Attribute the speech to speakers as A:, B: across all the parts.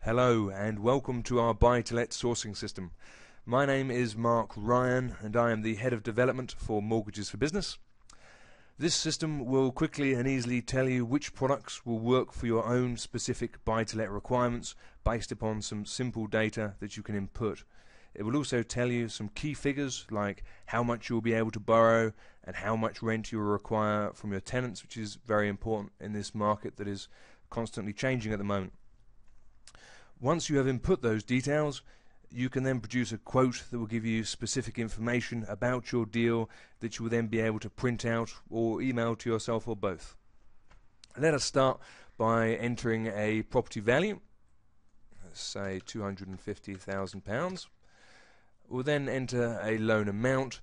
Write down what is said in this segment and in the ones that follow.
A: Hello and welcome to our buy-to-let sourcing system. My name is Mark Ryan and I am the Head of Development for Mortgages for Business. This system will quickly and easily tell you which products will work for your own specific buy-to-let requirements based upon some simple data that you can input. It will also tell you some key figures like how much you'll be able to borrow and how much rent you will require from your tenants, which is very important in this market that is constantly changing at the moment. Once you have input those details, you can then produce a quote that will give you specific information about your deal that you will then be able to print out or email to yourself or both. Let us start by entering a property value, let's say £250,000. We'll then enter a loan amount.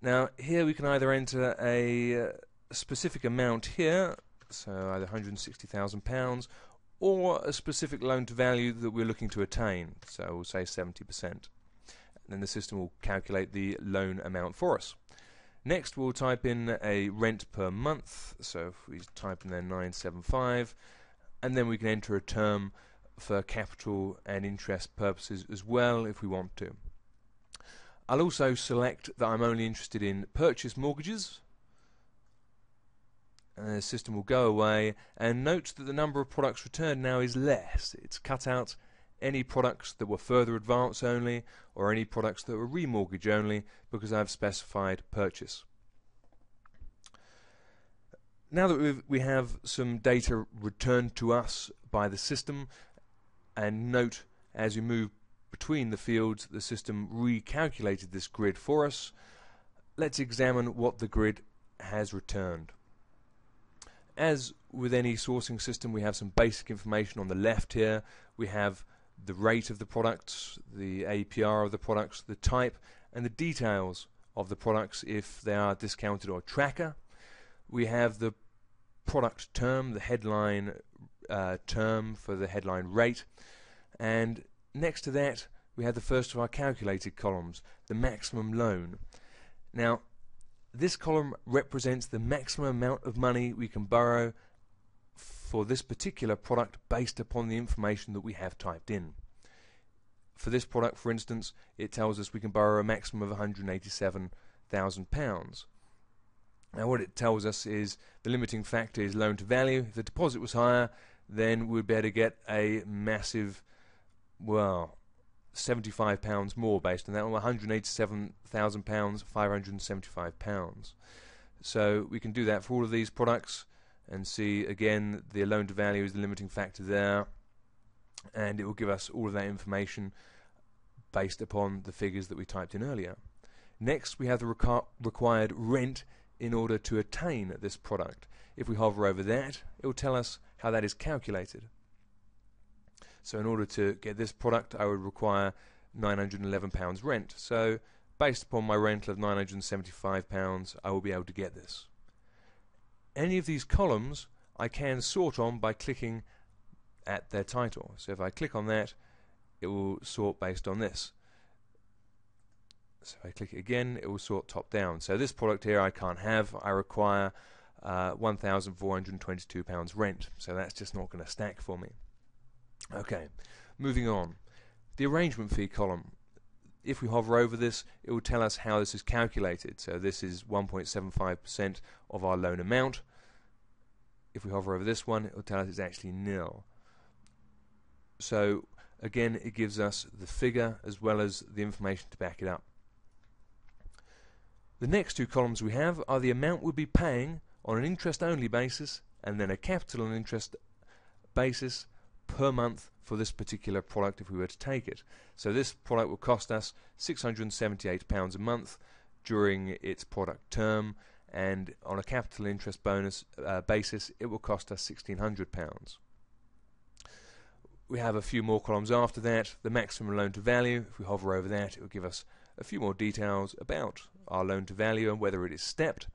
A: Now here we can either enter a specific amount here, so either £160,000, or a specific loan to value that we're looking to attain, so we'll say 70%. And then the system will calculate the loan amount for us. Next we'll type in a rent per month, so if we type in there 975, and then we can enter a term for capital and interest purposes as well if we want to. I'll also select that I'm only interested in purchase mortgages. And the system will go away, and note that the number of products returned now is less. It's cut out any products that were further advance only or any products that were remortgage only because I've specified purchase. Now that we have some data returned to us by the system, and note as you move between the fields the system recalculated this grid for us, let's examine what the grid has returned. As with any sourcing system, we have some basic information on the left here. We have the rate of the products, the APR of the products, the type, and the details of the products if they are discounted or tracker. We have the product term, the headline term for the headline rate, and next to that we have the first of our calculated columns, the maximum loan. Now this column represents the maximum amount of money we can borrow for this particular product based upon the information that we have typed in. For this product, for instance, it tells us we can borrow a maximum of £187,000. Now what it tells us is the limiting factor is loan to value. If the deposit was higher, then we'd better get a massive, well, £75 more based on that, £187,000, £575. So we can do that for all of these products and see again the loan to value is the limiting factor there, and it will give us all of that information based upon the figures that we typed in earlier. Next we have the required rent in order to attain this product. If we hover over that, it will tell us how that is calculated. So in order to get this product I would require £911 rent. So based upon my rental of £975 I will be able to get this. Any of these columns I can sort on by clicking at their title. So if I click on that, it will sort based on this. So if I click it again, it will sort top down. So this product here I can't have. I require £1,422 rent. So that's just not going to stack for me. Okay, moving on. The arrangement fee column. If we hover over this, it will tell us how this is calculated. So this is 1.75% of our loan amount. If we hover over this one, it will tell us it's actually nil. So again, it gives us the figure as well as the information to back it up. The next two columns we have are the amount we'll be paying on an interest-only basis and then a capital and interest basis per month for this particular product if we were to take it. So this product will cost us £678 a month during its product term, and on a capital interest bonus basis it will cost us £1,600. We have a few more columns after that. The maximum loan to value, if we hover over that, it will give us a few more details about our loan to value and whether it is stepped,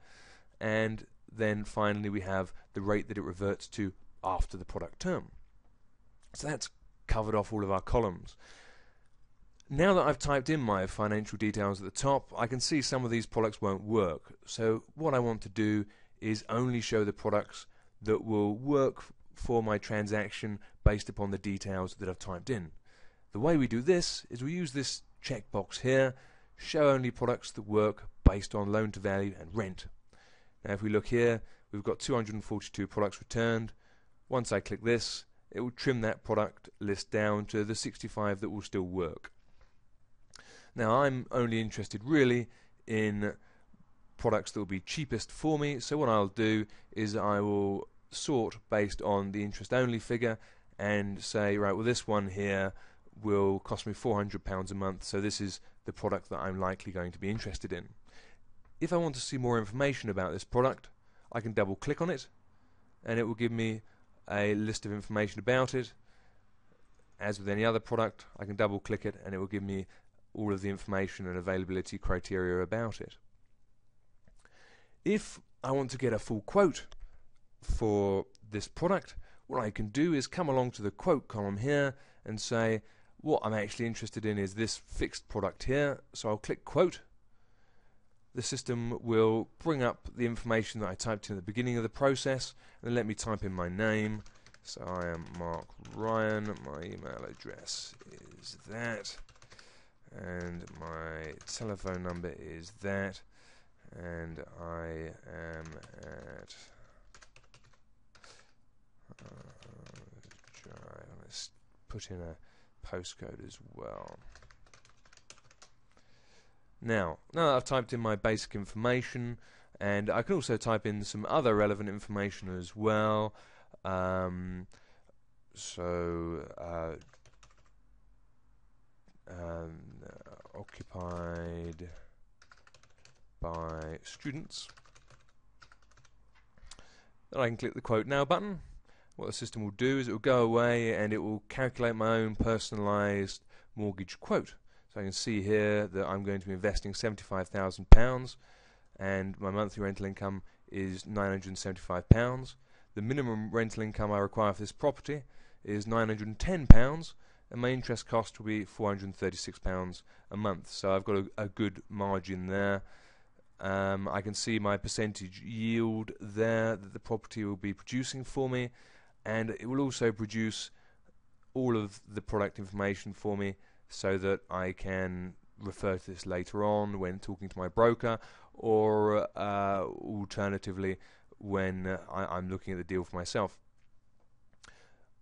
A: and then finally we have the rate that it reverts to after the product term. So that's covered off all of our columns. Now that I've typed in my financial details at the top, I can see some of these products won't work. So what I want to do is only show the products that will work for my transaction based upon the details that I've typed in. The way we do this is we use this checkbox here, show only products that work based on loan to value and rent. Now if we look here, we've got 242 products returned. Once I click this, it will trim that product list down to the 65 that will still work. Now I'm only interested really in products that will be cheapest for me, so what I'll do is I will sort based on the interest only figure and say, right, well this one here will cost me £400 a month, so this is the product that I'm likely going to be interested in. If I want to see more information about this product, I can double click on it and it will give me a list of information about it. As with any other product, I can double click it and it will give me all of the information and availability criteria about it. If I want to get a full quote for this product, what I can do is come along to the quote column here and say what I'm actually interested in is this fixed product here, so I'll click quote. The system will bring up the information that I typed in at the beginning of the process and let me type in my name. So I am Mark Ryan, my email address is that, and my telephone number is that, and I am at let's put in a postcode as well. Now that I've typed in my basic information, and I can also type in some other relevant information as well. Occupied by students. Then I can click the quote now button. What the system will do is it will go away and it will calculate my own personalised mortgage quote. So I can see here that I'm going to be investing £75,000 and my monthly rental income is £975. The minimum rental income I require for this property is £910 and my interest cost will be £436 a month. So I've got a good margin there. I can see my percentage yield there that the property will be producing for me, and it will also produce all of the product information for me so that I can refer to this later on when talking to my broker, or alternatively when I'm looking at the deal for myself.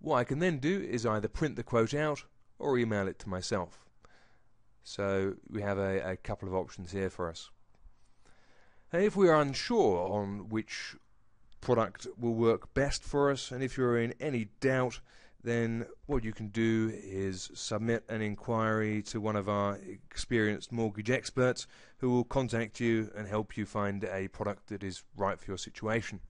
A: What I can then do is either print the quote out or email it to myself. So we have a couple of options here for us. And if we are unsure on which product will work best for us, and if you're in any doubt, then what you can do is submit an inquiry to one of our experienced mortgage experts who will contact you and help you find a product that is right for your situation.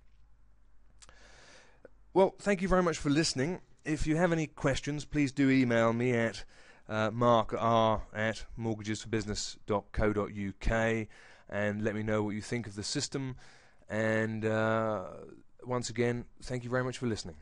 A: Well, thank you very much for listening. If you have any questions, please do email me at markr@mortgagesforbusiness.co.uk and let me know what you think of the system. And once again, thank you very much for listening.